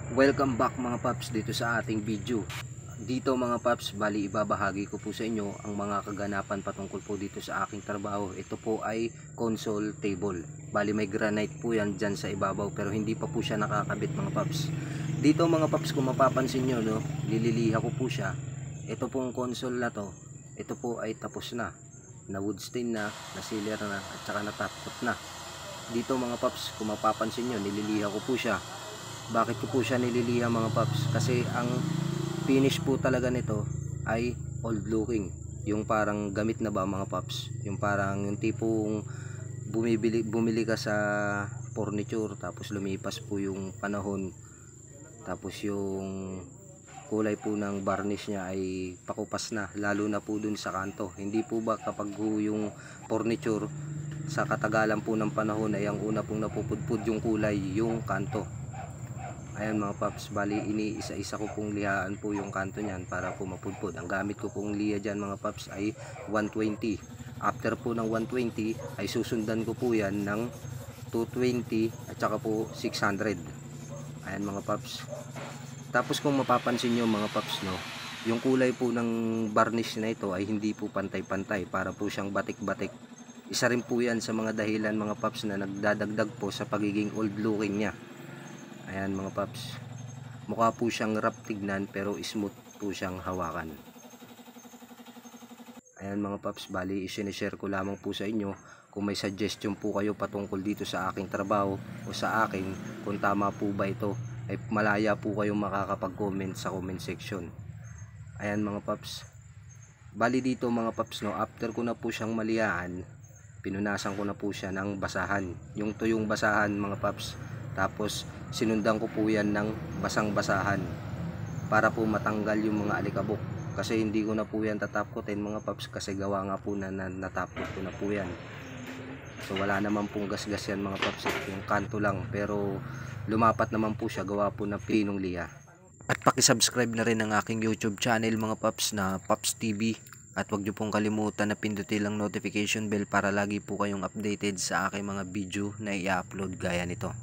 Welcome back mga paps dito sa ating video. Dito mga paps, bali ibabahagi ko po sa inyo ang mga kaganapan patungkol po dito sa aking trabaho. Ito po ay console table. Bali may granite po yan dyan sa ibabaw pero hindi pa po siya nakakabit mga paps. Dito mga paps, kung mapapansin nyo, no, nililiha ko po siya. Ito pong console na to, ito po ay tapos na wood stain na, sealer na, at saka natapot na. Dito mga paps, kung mapapansin nyo, nililiha ko po siya. Bakit ko po siya nililiha mga paps? Kasi ang finish po talaga nito ay old looking. Yung parang gamit na ba mga paps? Yung parang yung tipong bumili ka sa furniture tapos lumipas po yung panahon. Tapos yung kulay po ng varnish niya ay pakupas na, lalo na po dun sa kanto. Hindi po ba kapag yung furniture sa katagalan po ng panahon ay ang una pong napupudpud yung kulay, yung kanto. Ayan mga paps, bali iniisa-isa ko pong lihaan po yung kanto niyan para po mapudpud. Ang gamit ko pong liha dyan mga paps ay 120. After po ng 120 ay susundan ko po yan ng 220 at saka po 600. Ayan mga paps. Tapos kung mapapansin nyo mga paps, no, yung kulay po ng varnish na ito ay hindi po pantay-pantay, para po siyang batik-batik. Isa rin po yan sa mga dahilan mga paps na nagdadagdag po sa pagiging old looking niya. Ayan mga paps, mukha po siyang rough tignan pero smooth po siyang hawakan. Ayan mga paps, bali isinishare ko lamang po sa inyo. Kung may suggestion po kayo patungkol dito sa aking trabaho o sa akin, kung tama po ba ito, ay malaya po kayong makakapag-comment sa comment section. Ayan mga paps, bali dito mga paps, no, after ko na po siyang malihaan, pinunasan ko na po siya ng basahan, yung tuyong basahan mga paps. Tapos sinundan ko po yan ng basang basahan para po matanggal yung mga alikabok. Kasi hindi ko na po yan tatapkotin mga paps, kasi gawa nga po na natapkot ko na po yan. So wala naman pong gasgas yan mga paps, yung kanto lang, pero lumapat naman po siya gawa po na pinong liha. At paki-subscribe na rin ang aking YouTube channel mga paps na Paps TV. At huwag niyo pong kalimutan na pindutin ang notification bell para lagi po kayong updated sa aking mga video na i-upload gaya nito.